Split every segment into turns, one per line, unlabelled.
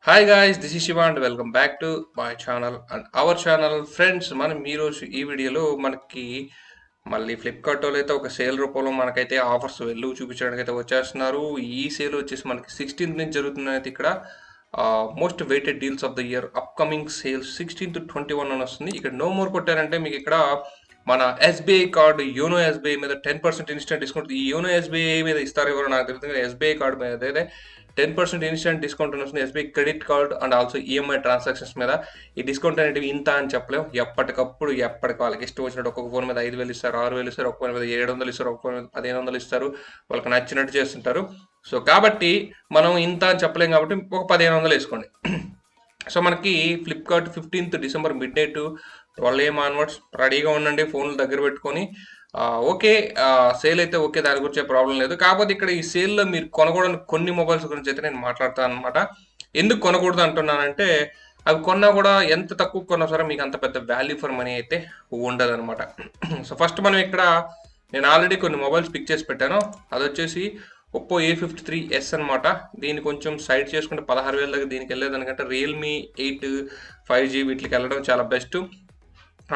Hi guys, this is Shiva and welcome back to my channel and our channel. Friends, మనం ఈరోజు ఈ వీడియోలో మనకి మళ్ళీ ఫ్లిప్కార్ట్ వాళ్ళు అయితే ఒక సేల్ రూపంలో మనకైతే ఆఫర్స్ చూపించడానికి అయితే వచ్చేస్తున్నారు. ఈ సేల్ వచ్చేసి మనకి 16th నుంచి జరుగుతుంది. అయితే ఇక్కడ most weighted deals of the year upcoming sales 16 to 21 అని వస్తుంది. ఇక్కడ నో మోర్ కొట్టారంటే మీకు ఇక్కడ మన ఎస్బీఐ కార్డు యోనో ఎస్బీఐ మీద 10% ఇన్స్టెంట్ డిస్కౌంట్. ఈ యోనో ఎస్బీఐ మీద ఇస్తారు ఎవరో నాకు తెలియదు. ఎస్బీఐ కార్డు మీద అయితే 10% ఇన్స్టెంట్ డిస్కౌంట్ వస్తుంది. SBI credit card and also EMI transactions మీద ఈ డిస్కౌంట్ అనేటివి ఇంత అని చెప్పలేము. ఎప్పటికప్పుడు ఎప్పటికి వాళ్ళకి ఇష్టం వచ్చినట్టు ఒక్కొక్క ఫోన్ మీద 5,000 ఇస్తారు, 6,000 ఇస్తారు, ఒక్క ఫోన్ మీద 700 ఇస్తారు, ఒక్క ఫోన్ మీద 1,500 ఇస్తారు. వాళ్ళకి నచ్చినట్టు చేస్తుంటారు. సో కాబట్టి మనం ఇంత అని చెప్పలేం కాబట్టి ఒక 1,500 వేసుకోండి. సో మనకి Flipkart 15th December mid night 12 AM onwards రెడీగా ఉండండి, ఫోన్లు దగ్గర పెట్టుకొని. ఓకే, సేల్ అయితే ఓకే, దాని గురించి ప్రాబ్లం లేదు. కాకపోతే ఇక్కడ ఈ సేల్లో మీరు కొనకూడని కొన్ని మొబైల్స్ గురించి అయితే నేను మాట్లాడతాను అనమాట. ఎందుకు కొనకూడదు అంటున్నానంటే, అవి కొన్నా కూడా ఎంత తక్కువ కొన్నా సరే మీకు అంత పెద్ద వాల్యూ ఫర్ మనీ అయితే ఉండదు అనమాట. సో ఫస్ట్ మనం ఇక్కడ నేను ఆల్రెడీ కొన్ని మొబైల్స్ పిక్ చేసి పెట్టాను. అది వచ్చేసి ఒప్పో A53s అనమాట. దీన్ని కొంచెం సైడ్ చేసుకుంటే 16,000 దగ్గర దీనికి వెళ్ళేదానికంటే రియల్మీ 8 5G వీటికి వెళ్ళడం చాలా బెస్ట్.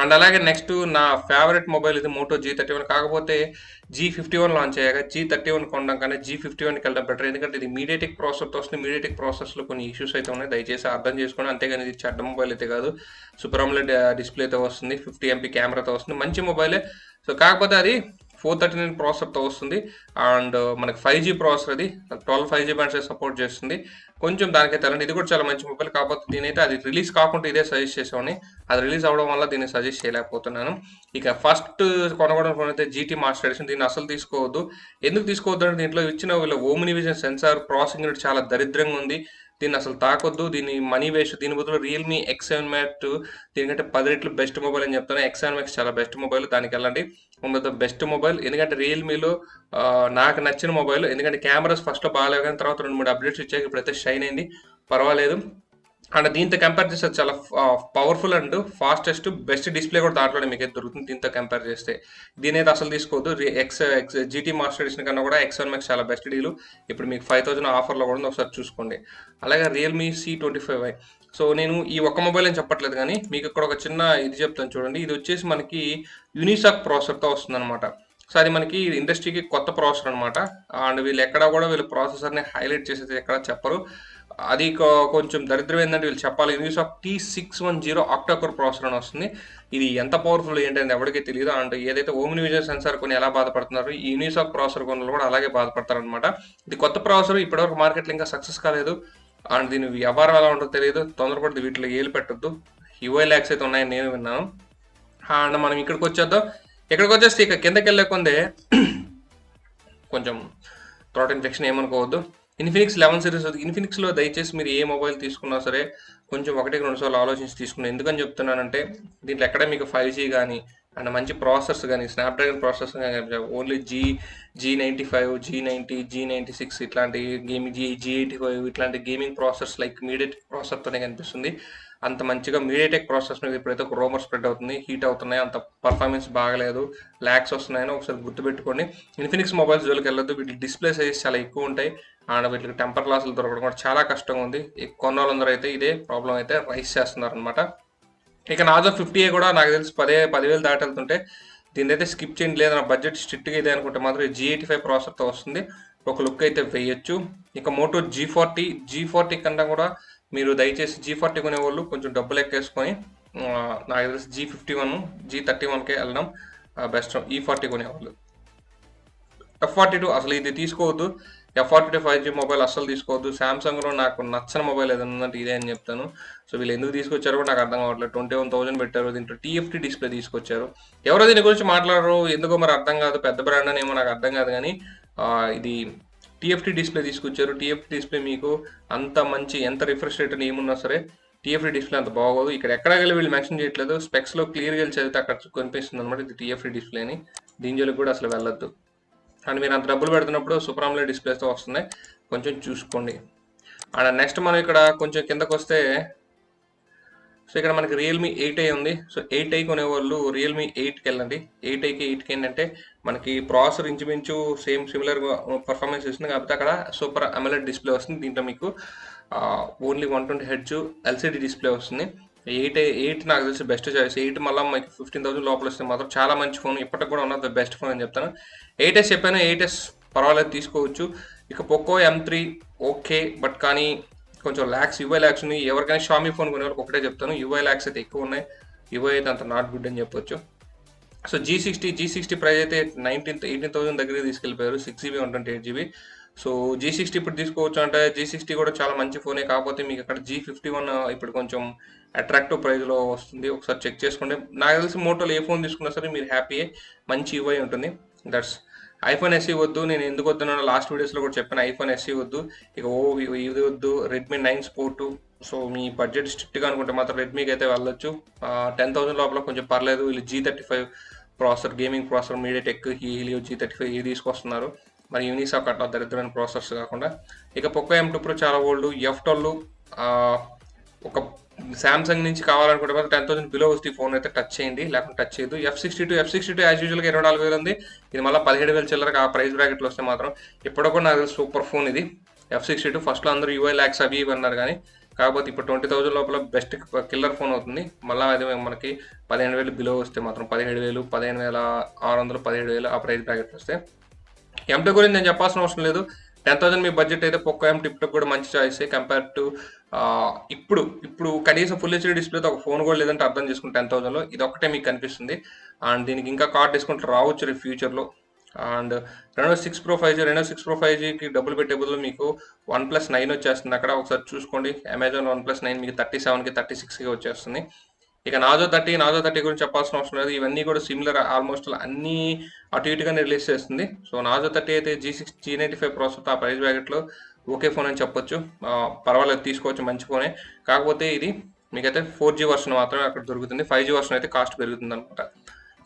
అండ్ అలాగే నెక్స్ట్ నా ఫేవరెట్ మొబైల్ ఇది మోటో G31. కాకపోతే G51 లాంచ్ అయ్యాక G31 కొనడం కానీ G51కి వెళ్ళడం బెటర్. ఎందుకంటే ఇది మీడియాటెక్ ప్రాసెసర్తో వస్తుంది. మీడియాటెక్ ప్రాసెసర్లో కొన్ని ఇష్యూస్ అయితే ఉన్నాయి, దయచేసి అర్థం చేసుకోండి. అంతేగాని ఇది చెడ్డ మొబైల్ అయితే కాదు. సూపర్ AMOLED డిస్ప్లే అయితే వస్తుంది, 50 MP కెమెరాతో వస్తుంది, మంచి మొబైలే. సో కాకపోతే అది 439 ప్రాసెసర్తో వస్తుంది. అండ్ మనకి 5G ప్రాసెసర్, అది 12 5G బ్యాండ్స్ సపోర్ట్ చేస్తుంది. కొంచెం దానికైతే వెళ్ళండి. ఇది కూడా చాలా మంచి మొబైల్. కాకపోతే దీనైతే అది రిలీజ్ కాకుండా ఇదే సజెస్ట్ చేసేవాడిని. అది రిలీజ్ అవ్వడం వల్ల దీన్ని సజెస్ట్ చేయలేకపోతున్నాను. ఇక ఫస్ట్ కొనగొడం ఫోన్ అయితే GT మాస్టర్ ఎడిషన్. దీన్ని అసలు తీసుకోవద్దు. ఎందుకు తీసుకోవద్దు అంటే దీంట్లో ఇచ్చిన వీళ్ళ OmniVision sensor processing unit చాలా దరిద్రంగా ఉంది. దీన్ని అసలు తాకొద్దు, దీన్ని మనీ వేస్ట్. దీని బదులు రియల్మీ X7 Max దీనికంటే 10 రెట్లు బెస్ట్ మొబైల్ అని చెప్తాను. X7 Max చాలా బెస్ట్ మొబైల్, దానికి వెళ్ళండి. One of the best mobile. ఎందుకంటే రియల్మీలో నాకు నచ్చిన మొబైల్. ఎందుకంటే కెమెరాస్ ఫస్ట్లో బాగాలేవు కానీ తర్వాత 2-3 అప్డేట్స్ ఇచ్చాక ఇప్పుడైతే షైన్ అయింది, పర్వాలేదు. అండ్ దీంతో కంపేర్ చేస్తే చాలా powerful and fastest best display కూడా దాంట్లోనే మీకు అయితే దొరుకుతుంది దీంతో కంపేర్ చేస్తే. దీని అయితే అసలు తీసుకోవద్దు. GT మాస్టర్ ఎడిషన్ కన్నా కూడా X7 Max చాలా బెస్ట్ డీలు. ఇప్పుడు మీకు 5,000 ఆఫర్లో కూడా ఉంది, ఒకసారి చూసుకోండి. అలాగే రియల్మీ C25i. సో నేను ఈ ఒక్క మొబైల్ అని చెప్పట్లేదు కానీ మీకు ఇక్కడ ఒక చిన్న ఇది చెప్తాను చూడండి. ఇది వచ్చేసి మనకి యూనిసాక్ ప్రాసెసర్తో వస్తుంది అనమాట. సో అది మనకి ఇండస్ట్రీకి కొత్త ప్రాసెసర్ అనమాట. అండ్ వీళ్ళు ఎక్కడా కూడా వీళ్ళు ప్రాసెసర్ని హైలైట్ చేసేది ఎక్కడ చెప్పరు. అది కొంచెం దరిద్రం ఏంటంటే వీళ్ళు చెప్పాలి. యూనిసాక్ T610 ఆక్టాకోర్ ప్రాసెసర్ అని వస్తుంది. ఇది ఎంత పవర్ఫుల్ ఏంటంటే ఎవరికీ తెలియదు. అండ్ ఏదైతే ఓమ్ని విజన్ సెన్సార్ కొని ఎలా బాధపడుతున్నారు, ఈ యూనిసాక్ ప్రాసెసర్ కొనులు కూడా అలాగే బాధపడతారు అనమాట. ఇది కొత్త ప్రాసెసర్, ఇప్పటివరకు మార్కెట్లో ఇంకా సక్సెస్ కాలేదు. అండ్ దీని వ్యవహారం ఎలా ఉంటుందో తెలియదు. తొందరపడి వీటిలో ఏలు పెట్టద్దు. UI ల్యాక్స్ అయితే ఉన్నాయని నేను విన్నాను. అండ్ మనం ఇక్కడికి వచ్చేద్దాం. ఇక్కడికి వచ్చేస్తే ఇక కిందకి వెళ్ళే కొందే కొంచెం థ్రోట్ ఇన్ఫెక్షన్ ఏమనుకోవద్దు. Infinix 11 series. ఇన్ఫినిక్స్లో దయచేసి మీరు ఏ మొబైల్ తీసుకున్నా సరే కొంచెం 1-2 సార్లు ఆలోచించి తీసుకున్నాను. ఎందుకని చెప్తున్నానంటే దీంట్లో ఎక్కడ మీకు 5G కానీ అండ్ మంచి ప్రాసెసర్స్ కానీ స్నాప్డ్రాగన్ ప్రాసెసర్ కానీ ఓన్లీ G95, G90, G96 ఇట్లాంటి గేమింగ్ G85 ఇట్లాంటి గేమింగ్ ప్రాసెసర్స్ లైక్ మీడియాటెక్ ప్రాసెసర్తోనే కనిపిస్తుంది. అంత మంచిగా మీడియాటెక్ ప్రాసెసర్ మీద ఇప్పుడైతే ఒక రూమర్ స్ప్రెడ్ అవుతుంది, హీట్ అవుతున్నాయి, అంత పర్ఫార్మెన్స్ బాగలేదు, ల్యాక్స్ వస్తున్నాయని ఒకసారి గుర్తుపెట్టుకోండి. ఇన్ఫినిక్స్ మొబైల్స్ జోలికి వెళ్ళొద్దు. వీటి డిస్ప్లే సైజ్ చాలా ఎక్కువ ఉంటాయి. అండ్ వీటికి టెంపర్ గ్లాసులు దొరకడం కూడా చాలా కష్టంగా ఉంది. కొన్న వాళ్ళందరూ అయితే ఇదే ప్రాబ్లం అయితే రైస్ చేస్తున్నారు అనమాట. ఇక నాదో 50A కూడా నాకు తెలిసి 10,000 దాటి వెళ్తుంటే దీని అయితే స్కిప్ చేయండి. లేదా నా బడ్జెట్ స్ట్రిక్ట్గా ఇదే అనుకుంటే మాత్రం G85 ప్రాసెసర్తో వస్తుంది, ఒక లుక్ అయితే వేయచ్చు. ఇక మోటో G40 కన్నా కూడా మీరు దయచేసి G40 కొనేవాళ్ళు కొంచెం డబ్బులు ఎక్కేసుకొని నాకు తెలిసి G51 G31కే వెళ్ళడం బెస్ట్. E40 కొనేవాళ్ళు. F42 అసలు ఇది తీసుకోవద్దు. F42 5G మొబైల్ అస్సలు తీసుకోవద్దు. సామ్సంగ్లో నాకు నచ్చని మొబైల్ ఏదైనా ఉందంటే ఇదే అని చెప్తాను. సో వీళ్ళు ఎందుకు తీసుకొచ్చారో కూడా నాకు అర్థం కావట్లేదు. 21,000 పెట్టారు, దీంట్లో TFT డిస్ప్లే తీసుకొచ్చారు. ఎవరో దీని గురించి మాట్లాడరు, ఎందుకో మరి అర్థం కాదు. పెద్ద బ్రాండ్ అని ఏమో నాకు అర్థం కాదు కానీ ఇది TFT డిస్ప్లే తీసుకొచ్చారు. TFT డిస్ప్లే మీకు అంత మంచి ఎంత రిఫ్రెష్ రేట్ అని ఏమున్నా సరే TFT డిస్ప్లే అంత బాగోదు. ఇక్కడ ఎక్కడ వెళ్ళి వీళ్ళు మెన్షన్ చేయట్లేదు. స్పెక్స్లో క్లియర్గా వెళ్ళి చదివితే అక్కడ కనిపిస్తుంది అనమాట ఇది TFT డిస్ప్లే అని. దీని జోలికి కూడా అసలు వెళ్ళొద్దు. అండ్ మీరు అంత డబ్బులు పెడుతున్నప్పుడు సూపర్ AMOLED డిస్ప్లేతో వస్తున్నాయి, కొంచెం చూసుకోండి. అండ్ నెక్స్ట్ మనం ఇక్కడ కొంచెం కిందకు వస్తే సో ఇక్కడ మనకి రియల్మీ 8i ఉంది. సో 8i కొనేవాళ్ళు రియల్మీ 8కి వెళ్ళండి. 8iకి ఏంటంటే మనకి ప్రాసెసర్ ఇంచుమించు సిమిలర్ పర్ఫార్మెన్స్ ఇస్తుంది, కాకపోతే అక్కడ సూపర్ AMOLED డిస్ప్లే వస్తుంది. దీంట్లో మీకు ఓన్లీ 120 హెర్ట్జ్ ఎల్సీడీ డిస్ప్లే వస్తుంది. ఎయిట్ నాకు తెలిసి బెస్ట్ చాయిస్. 8 మళ్ళీ మీకు 15,000 లోపల వస్తే మాత్రం చాలా మంచి ఫోన్. ఇప్పటికి కూడా ఉన్న ద బెస్ట్ ఫోన్ అని చెప్తాను. 8S చెప్పాను, 8S పర్వాలేదు తీసుకోవచ్చు. ఇక పోకో M3 ఓకే, బట్ కానీ కొంచెం UI ల్యాక్స్ ఉన్నాయి. ఎవరికైనా షామీ ఫోన్ కొనే వాళ్ళకి ఒకటే చెప్తాను, UI ల్యాక్స్ అయితే ఎక్కువ ఉన్నాయి. UI అయితే అంత నాట్ గుడ్ అని చెప్పొచ్చు. సో G60 ప్రైస్ అయితే 18,000 దగ్గరికి తీసుకెళ్ళిపోయారు. 6GB 128GB. సో G60 ఇప్పుడు తీసుకోవచ్చు అంటే G60 కూడా చాలా మంచి ఫోనే. కాకపోతే మీకు అక్కడ G51 ఇప్పుడు కొంచెం అట్రాక్టివ్ ప్రైస్లో వస్తుంది. ఒకసారి చెక్ చేసుకోండి. నాకు తెలిసి మోటోలో ఏ ఫోన్ తీసుకున్నా సరే మీరు హ్యాపీయే, మంచి UI ఉంటుంది. దట్స్ ఐఫోన్ SE వద్దు. నేను ఎందుకు వద్దున్నాను లాస్ట్ వీడియోస్లో కూడా చెప్పాను. ఐఫోన్ SE వద్దు, ఇక ఇది వద్దు. Redmi 9 Pro 2. సో మీ బడ్జెట్ స్ట్రిక్ట్గా అనుకుంటే మాత్రం రెడ్మీకి అయితే వెళ్ళొచ్చు. 10,000 లోపల కొంచెం పర్లేదు. వీళ్ళు G35 processor, gaming processor, MediaTek Helio G35 ఇది తీసుకొస్తున్నారు. మరి యూనిసాక్ అట్లా దరిద్రమైన ప్రాసెసర్స్ కాకుండా. ఇక పోకో M2 Pro చాలా ఓల్డ్. F12 ఒక శాంసంగ్ నుంచి కావాలనుకుంటే మాత్రం 10,000 బిలో వస్తే ఫోన్ అయితే టచ్ చేయండి, లేకుంటే టచ్ చేయదు. F62 యాజ్ యూజువల్గా 24,000 ఉంది. ఇది మళ్ళీ 17,000 చిల్లరగా ఆ ప్రైస్ బ్రాకెట్లో వస్తే మాత్రం ఇప్పటికో నాకు సూపర్ ఫోన్ ఇది F62. ఫస్ట్లో అందరూ UI ల్యాక్స్ అవి ఇవి అన్నారు, కానీ కాకపోతే ఇప్పుడు 20,000 లోపల బెస్ట్ కిల్లర్ ఫోన్ అవుతుంది. మళ్ళీ అది మనకి 15,000 బిలో వస్తే మాత్రం 17,000, 15,600, 17,000 ఆ ప్రైస్ బ్రాకెట్ వస్తే. M2 గురించి నేను చెప్పాల్సిన అవసరం లేదు. 10,000 మీ బడ్జెట్ అయితే పోకో M2 కూడా మంచి చాయిస్ కంపేర్ టు ఇప్పుడు కనీసం ఫుల్ హెచ్డీ డిస్ప్లేతో ఒక ఫోన్ కూడా లేదంటే అర్థం చేసుకుని 10,000లో ఇది ఒకటే మీకు కనిపిస్తుంది. అండ్ దీనికి ఇంకా కార్డ్ డిస్కౌంట్ రావచ్చు రేపు ఫ్యూచర్లో. అండ్ Reno 6 Pro 5Gకి డబ్బులు పెట్టే బదులు మీకు OnePlus 9 వచ్చేస్తుంది. అక్కడ ఒకసారి చూసుకోండి. అమెజాన్ OnePlus 9 మీకు 37కి 36కి వచ్చేస్తుంది. ఇక నాజో 30 గురించి చెప్పాల్సిన అవసరం లేదు. ఇవన్నీ కూడా సిమిలర్, ఆల్మోస్ట్ అన్నీ అటు ఇటుగానే రిలీజ్ చేస్తుంది. సో నాజో 30 అయితే G95 ప్రాసెసర్ ఆ ప్రైస్ బ్రాకెట్లో ఓకే ఫోన్ అని చెప్పొచ్చు. పర్వాలేదు, తీసుకోవచ్చు, మంచి ఫోనే. కాకపోతే ఇది మీకైతే 4G వర్షన్ మాత్రమే అక్కడ దొరుకుతుంది. 5G వర్షన్ అయితే కాస్ట్ పెరుగుతుంది అనమాట.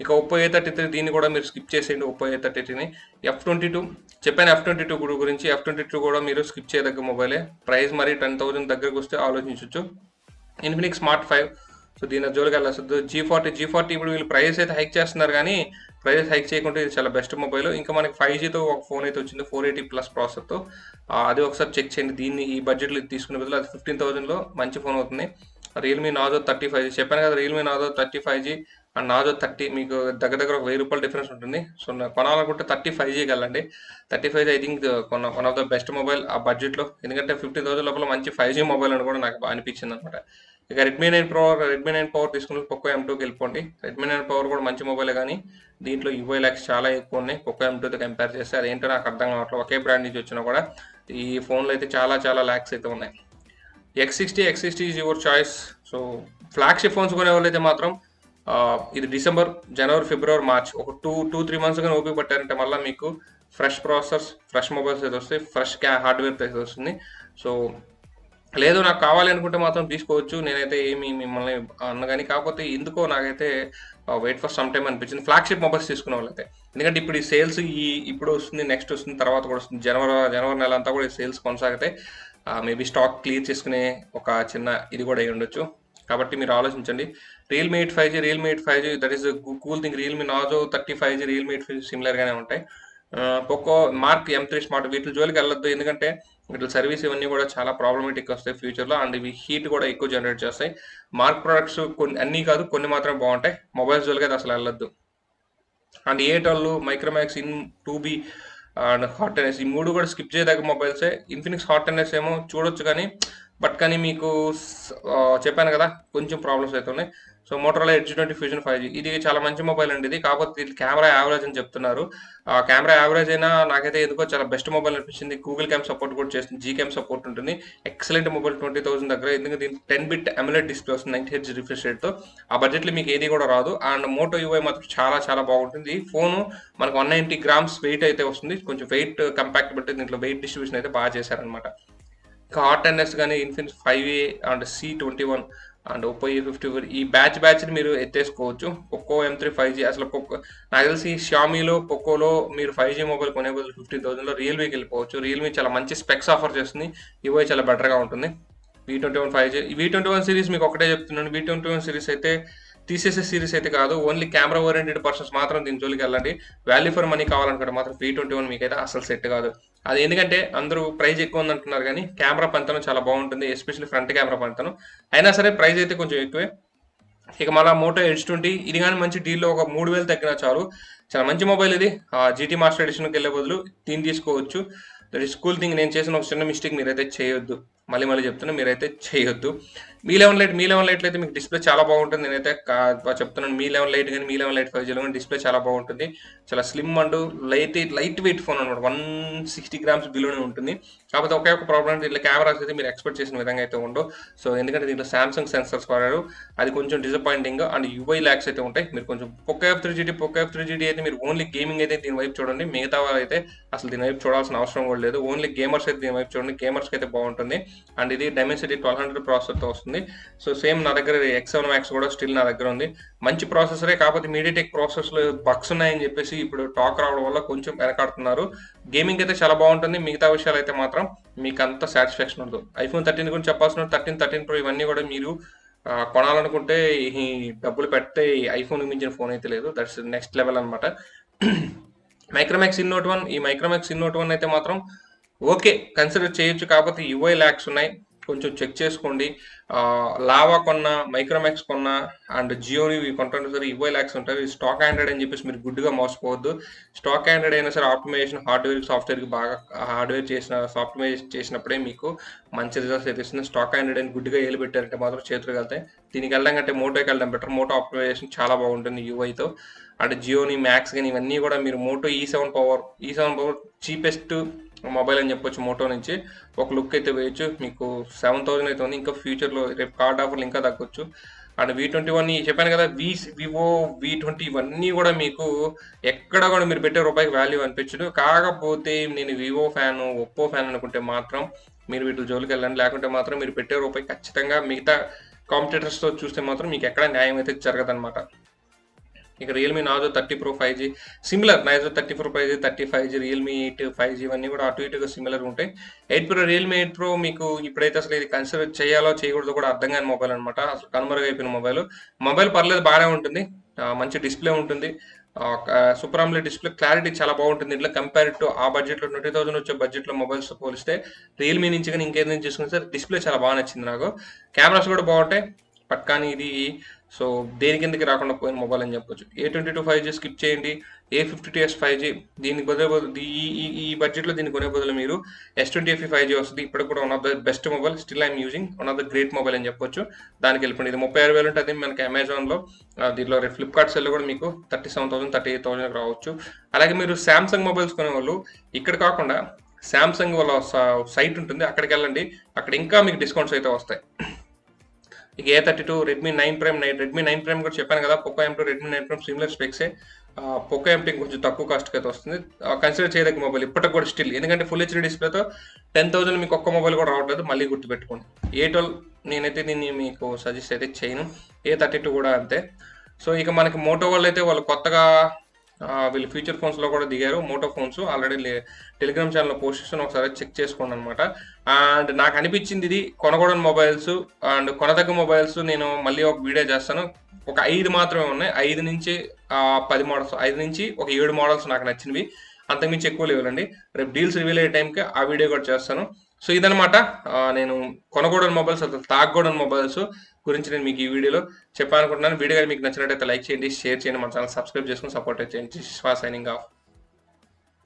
ఇక Oppo A33 దీన్ని కూడా మీరు స్కిప్ చేసేయండి. Oppo A33ని. F22 చెప్పాను. F22 గురించి. F22 కూడా మీరు స్కిప్ చేయదగ్గ మొబైలే. ప్రైస్ మరి 10,000 దగ్గరకు వస్తే ఆలోచించవచ్చు. Infinix Smart 5. సో దీని జోలికి వెళ్ళొద్దు. G40 ఇప్పుడు వీళ్ళు ప్రైస్ అయితే హైక్ చేస్తున్నారు, కానీ ప్రైస్ హైక్ చేయకుండా ఇది చాలా బెస్ట్ మొబైల్. ఇంకా మనకి 5Gతో ఒక ఫోన్ అయితే వచ్చింది 480+ ప్రాసెసర్తో. అది ఒకసారి చెక్ చేయండి. దీన్ని ఈ బడ్జెట్లో తీసుకునే బదులు అది 15,000లో మంచి ఫోన్ అవుతుంది. రియల్మీ నాజో 30 5G చెప్పాను కదా. Realme Narzo 30 5G and Narzo 30 మీకు దగ్గర ఒక 1,000 రూపాయలు డిఫరెన్స్ ఉంటుంది. సో కొనాలనుకుంటే 30 5Gకి వెళ్ళండి. 30 5G I think one of the best mobile ఆ బడ్జెట్లో. ఎందుకంటే 15,000 లోపల మంచి 5G మొబైల్ అని కూడా నాకు అనిపించింది అనమాట. ఇక రెడ్మీ 9 పవర్ తీసుకుని పోకో M2కి వెళ్ళిపోండి. రెడ్మీ 9 పవర్ కూడా మంచి మొబైలే, కానీ దీంట్లో UI ల్యాక్స్ చాలా ఎక్కువ ఉన్నాయి పోకో M2తో కంపేర్ చేస్తే. అదేంటో నాకు అర్థం కావట్లేదు. ఒకే బ్రాండ్ నుంచి వచ్చినా కూడా ఈ ఫోన్లో అయితే చాలా ల్యాక్స్ అయితే ఉన్నాయి. X60 is your choice. So flagship phones కొనే వాళ్ళు అయితే మాత్రం ఇది డిసెంబర్, జనవరి, ఫిబ్రవరి, మార్చ్ ఒక 2-3 మంత్స్ కానీ ఓపిక పట్టారంటే మళ్ళీ మీకు ఫ్రెష్ ప్రాసెసర్స్, ఫ్రెష్ మొబైల్స్ అయితే వస్తాయి, ఫ్రెష్ హార్డ్వేర్తో అయితే వస్తుంది. సో లేదు నాకు కావాలి అనుకుంటే మాత్రం తీసుకోవచ్చు. నేనైతే ఏమి మిమ్మల్ని అన్నగాని, కాకపోతే ఎందుకో నాకైతే వెయిట్ ఫర్ సమ్ టైమ్ అనిపించింది ఫ్లాగ్షిప్ మొబైల్స్ తీసుకునే వాళ్ళైతే. ఎందుకంటే ఇప్పుడు ఈ సేల్స్ ఇప్పుడు వస్తుంది, నెక్స్ట్ వస్తుంది, తర్వాత కూడా వస్తుంది. జనవరి నెల అంతా కూడా ఈ సేల్స్ కొనసాగితే మేబీ స్టాక్ క్లియర్ చేసుకునే ఒక చిన్న ఇది కూడా అయి ఉండొచ్చు. కాబట్టి మీరు ఆలోచించండి. Realme 8 5G that is cool thing. Realme Narzo 30 5G, Realme 8 5G సిమిలర్గానే ఉంటాయి. పోకో మార్క్ M3 స్మార్ట్ వీటి జోలికి వెళ్ళొద్దు. ఎందుకంటే వీటి సర్వీస్ ఇవన్నీ కూడా చాలా ప్రాబ్లమేటిక్ వస్తాయి ఫ్యూచర్లో. అండ్ ఇవి హీట్ కూడా ఎక్కువ జనరేట్ చేస్తాయి. మార్క్ ప్రొడక్ట్స్ అన్నీ కాదు, కొన్ని మాత్రమే బాగుంటాయి. మొబైల్స్ జోలికి అయితే అసలు వెళ్ళొద్దు. And A12, Micromax, in 2B and హాట్-NS ఈ 3 కూడా స్కిప్ చేయదగ్గ మొబైల్సే. ఇన్ఫినిక్స్ హాట్-NS ఏమో చూడొచ్చు, కానీ మీకు చెప్పాను కదా కొంచెం ప్రాబ్లమ్స్ అయితే ఉన్నాయి. So Motorola edge 20 fusion 5G ఇది చాలా మంచి మొబైల్ అండి. ఇది కాకపోతే ఇది కెమెరా యావరేజ్ అని చెప్తున్నారు. కెమెరా యావరేజ్ అయినా నాకైతే ఎందుకో చాలా బెస్ట్ మొబైల్ అనిపించింది. గూగుల్ క్యామ్ సపోర్ట్ కూడా చేస్తుంది, Gcam సపోర్ట్ ఉంటుంది. ఎక్సలెంట్ మొబైల్ 20,000 దగ్గర. ఎందుకంటే దీనికి 10-bit AMOLED డిస్ప్లే వస్తుంది 90Hz రిఫ్రెష్ రేట్తో. ఆ బడ్జెట్లో మీకు ఏది కూడా రాదు. అండ్ మోటో UI మాత్రం చాలా బాగుంటుంది. ఫోను మనకు 190 grams వెయిట్ అయితే వస్తుంది. కొంచెం వెయిట్ కంపాక్టబిలిటీ, దీంట్లో వెయిట్ డిస్ట్రిబ్యూషన్ అయితే బాగా చేశారనమాట. ఇంకా హాట్-NS కానీ Infinix 5A and C21 and Oppo A54 ఈ బ్యాచ్ని మీరు ఎత్తేసుకోవచ్చు. పోకో M3 5G అసలు నాకు తెలిసి షామీలో, పోకోలో మీరు 5G మొబైల్ కొనే బదులు 15,000లో రియల్మీకి వెళ్ళిపోవచ్చు. రియల్మీ చాలా మంచి స్పెక్స్ ఆఫర్ చేస్తుంది. UI చాలా బెటర్గా ఉంటుంది. V21 5G V21 సిరీస్ మీకు ఒకటే చెప్తున్నాను. V21 సిరీస్ అయితే తీసేసే సిరీస్ అయితే కాదు. ఓన్లీ కెమెరా ఓరియంటెడ్ పర్సన్స్ మాత్రం దీని జోలికి వెళ్ళండి. వాల్యూ ఫర్ మనీ కావాలనుకుంటే మాత్రం V21 మీకైతే అసలు సెట్ కాదు. అది ఎందుకంటే అందరూ ప్రైస్ ఎక్కువ ఉందంటున్నారు కానీ కెమెరా పనితనం చాలా బాగుంటుంది. ఎస్పెషల్లీ ఫ్రంట్ కెమెరా పనితనం. అయినా సరే ప్రైస్ అయితే కొంచెం ఎక్కువే. ఇక మళ్ళా మోటో ఎడ్జ్ 20 ఇది గాని మంచి డీల్‌లో ఒక 3000 తగ్గినా చాలు. చాలా మంచి మొబైల్ ఇది. జీటీ మాస్టర్ ఎడిషన్‌కెళ్ళే బదులు దీన్ని తీసుకోవచ్చు. That is cool thing. నేను చేసిన ఒక చిన్న మిస్టేక్ మీరైతే చేయొద్దు. మళ్ళీ మళ్ళీ చెప్తున్నా మీరైతే చేయొద్దు. మీ లెవెన్ లైట్‌లో అయితే మీకు డిస్‌ప్లే చాలా బాగుంటుంది. నేనైతే చెప్తున్నాను మీ లెవెన్ లైట్ గాని, మీ లెవెన్ లైట్ 5Gలో గాని డిస్‌ప్లే చాలా బాగుంటుంది. చాలా slim and light weight phone అనమాట. 160 గ్రామ్స్ బిలోనే ఉంటుంది. కాకపోతే ఒకే ఒక ప్రాబ్లమ్ అంటే దీంట్లో కెమెరాస్ అయితే మీరు ఎక్స్‌పెక్ట్ చేసిన విధంగా అయితే ఉండవు. సో ఎందుకంటే దీంట్లో సామ్సంగ్ సెన్సార్స్ వాడారు. అది కొంచెం డిసప్పాయింటింగ్ అండ్ యూఐ ల్యాగ్స్ అయితే ఉంటాయి. మీరు కొంచెం పోకో ఎఫ్ 3GT అయితే మీరు ఓన్లీ గేమింగ్ అయితే దీని వైపు చూడండి. మిగతా అయితే అసలు దీని వైపు చూడాల్సిన అవసరం కూడా లేదు. ఓన్లీ గేమర్స్ అయితే దీని వైపు చూడండి. గేమర్స్కి అయితే బాగుంటుంది. అండ్ ఇది డైమెన్సిటీ 1200 ప్రాసెసర్తో వస్తుంది. సో సేమ్ నా దగ్గర X7 Max కూడా స్టిల్ నా దగ్గర ఉంది. మంచి ప్రాసెసరే, కాకపోతే మీడియాటెక్ ప్రాసెసర్లో బగ్స్ ఉన్నాయని చెప్పేసి ఇప్పుడు టాక్ రావడం వల్ల కొంచెం వెనకాడుతున్నారు. గేమింగ్ అయితే చాలా బాగుంటుంది. మిగతా విషయాలు అయితే మాత్రం మీకు అంత సాటిస్ఫాక్షన్ ఉండదు. ఐఫోన్ 13 గురించి చెప్పాల్సిన 13 Pro ఇవన్నీ కూడా మీరు కొనాలనుకుంటే ఈ డబ్బులు పెడితే ఐఫోన్ మించిన ఫోన్ అయితే లేదు. దట్స్ నెక్స్ట్ లెవెల్ అనమాట. మైక్రోమాక్స్ ఇన్ నోట్ 1 ఈ మైక్రోమాక్స్ ఇన్ నోట్ 1 అయితే మాత్రం ఓకే కన్సిడర్ చేయొచ్చు. కాకపోతే యూఐ ల్యాక్స్ ఉన్నాయి. కొంచెం చెక్ చేసుకోండి. లావా కొన్నా, మైక్రోమాక్స్ కొన్నా అండ్ జియోని ఇవి కొంటుంటే సరే యూఐ ల్యాక్స్ ఉంటాయి. స్టాక్ ఆండ్రాయిడ్ అని చెప్పేసి మీరు గుడ్డుగా మోసపోవద్దు. స్టాక్ ఆండ్రాయిడ్ అయినా సరే ఆప్టిమైజేషన్ సాఫ్ట్వేర్కి బాగా ఆప్టిమైజ్ చేసినప్పుడే మీకు మంచి రిజల్ట్స్ అయితే ఇస్తుంది. స్టాక్ ఆండ్రాయిడ్ అని గుడ్డుగా ఏలు పెట్టారంటే మాత్రం చేతులు వెళ్తాయి. దీనికి వెళ్ళడం కంటే మోటోకి వెళ్ళడం బెటర్. మోటో ఆప్టిమైజేషన్ చాలా బాగుంటుంది యూఐతో. అండ్ జియోని మ్యాక్స్ కానీ ఇవన్నీ కూడా మీరు మోటో ఈ7 పవర్ చీపెస్ట్ మొబైల్ అని చెప్పొచ్చు. మోటో నుంచి ఒక లుక్ అయితే వేయచ్చు. మీకు 7000 అయితే ఉంది. ఇంకా ఫ్యూచర్లో రేపు కార్డ్ ఆఫర్లు ఇంకా తగ్గొచ్చు. అండ్ V21 చెప్పాను కదా, వివో V20 ఇవన్నీ కూడా మీకు ఎక్కడ కూడా మీరు పెట్టే రూపాయికి వాల్యూ అనిపించదు. కాకపోతే నేను వివో ఫ్యాను, ఒప్పో ఫ్యాన్ అనుకుంటే మాత్రం మీరు వీటి జోలికి వెళ్ళండి. లేకుంటే మాత్రం మీరు పెట్టే రూపాయి ఖచ్చితంగా మిగతా కాంపిటేటర్స్తో చూస్తే మాత్రం మీకు ఎక్కడ న్యాయం అయితే జరగదనమాట. ఇక Realme Narzo 30 Pro 5G similar. Narzo 30 Pro 5G, 30 5G, Realme 8 5G ఇవన్నీ కూడా అటు ఇటుగా సిమిలర్ ఉంటాయి. రియల్మీ 8 Pro మీకు ఇప్పుడైతే అసలు ఇది కన్సిడర్ చేయాలో చేయకూడదో కూడా అర్థం కాని మొబైల్ అనమాట. అసలు కనుమరుగైపోయిన మొబైల్ పర్లేదు, బాగానే ఉంటుంది. మంచి డిస్ప్లే ఉంటుంది. సూపర్ AMOLED డిస్ప్లే, క్లారిటీ చాలా బాగుంటుంది. ఇట్లా కంపేర్ టు ఆ బడ్జెట్లో 20,000 వచ్చే బడ్జెట్లో మొబైల్స్ పోలిస్తే రియల్మీ నుంచి కానీ ఇంకేదైనా చూసుకుంటే సార్ డిస్ప్లే చాలా బాగా నచ్చింది నాకు. కెమెరాస్ కూడా బాగుంటాయి. బట్ కానీ ఇది సో దేని కిందకి రాకుండా పోయిన మొబైల్ అని చెప్పొచ్చు. A22 5G స్కిప్ చేయండి. A52s 5G దీనికి బదులు ఈ బడ్జెట్లో దీన్ని కొనే బదులు మీరు S20 FE 5G వస్తుంది. ఇప్పటికి కూడా one of the best mobile, still I'm using, one of the great mobile అని చెప్పొచ్చు. దానికి వెళ్ళిపోయింది. ఇది 36,000 ఉంటుంది మనకి అమెజాన్లో. దీంట్లో ఫ్లిప్కార్ట్ సెల్లో కూడా మీకు 37,000 38,000 రావచ్చు. అలాగే మీరు శాంసంగ్ మొబైల్స్ కొనేవాళ్ళు ఇక్కడ కాకుండా శాంసంగ్ వాళ్ళ సైట్ ఉంటుంది, అక్కడికి వెళ్ళండి. అక్కడ ఇంకా మీకు డిస్కౌంట్స్ అయితే వస్తాయి. ఇక A32, రెడ్మీ 9 ప్రైమ్ కూడా చెప్పాను కదా. Poco M2, Redmi 9 prime similar స్పెక్సే. పోకో M2 కొంచెం తక్కువ కాస్ట్కి అయితే వస్తుంది. కన్సిడర్ చేయదగ్గ మొబైల్ ఇప్పటికి కూడా స్టిల్. ఎందుకంటే ఫుల్ హెచ్డీ డిస్ప్లేతో 10,000 మీకు ఒక్క మొబైల్ కూడా రావట్లేదు. మళ్ళీ గుర్తుపెట్టుకోండి. A12 నేనైతే దీన్ని మీకు సజెస్ట్ అయితే చేయను. A32 కూడా అంతే. సో ఇక మనకి మోటో వాళ్ళు అయితే వాళ్ళు కొత్తగా వీళ్ళు ఫ్యూచర్ ఫోన్స్లో కూడా దిగారు. మోటో ఫోన్స్ ఆల్రెడీ టెలిగ్రామ్ ఛానల్లో పోస్ట్ చేస్తాను, ఒకసారి చెక్ చేసుకోండి అనమాట. అండ్ నాకు అనిపించింది ఇది కొనకూడని మొబైల్స్ అండ్ కొనదగ్గ మొబైల్స్ నేను మళ్ళీ ఒక వీడియో చేస్తాను. ఒక 5 మాత్రమే ఉన్నాయి. 5 నుంచి 10 మోడల్స్, 5 నుంచి ఒక 7 మోడల్స్ నాకు నచ్చినవి. అంతకుమించి ఎక్కువ లేవులండి. రేపు డీల్స్ రివీల్ అయ్యే టైంకి ఆ వీడియో కూడా చేస్తాను. సో ఇదనమాట నేను కొనకూడని మొబైల్స్, అసలు తాగకూడని మొబైల్స్ గురించి నేను మీకు ఈ వీడియోలో చెప్పాలనుకుంటున్నాను. వీడియో కానీ మీకు నచ్చినట్టయితే లైక్ చేయండి, షేర్ చేయండి, మన ఛానల్ సబ్స్క్రైబ్ చేసుకుని సపోర్ట్ చేయండి. Signing off.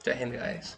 జై హింద్ గాయ్స్.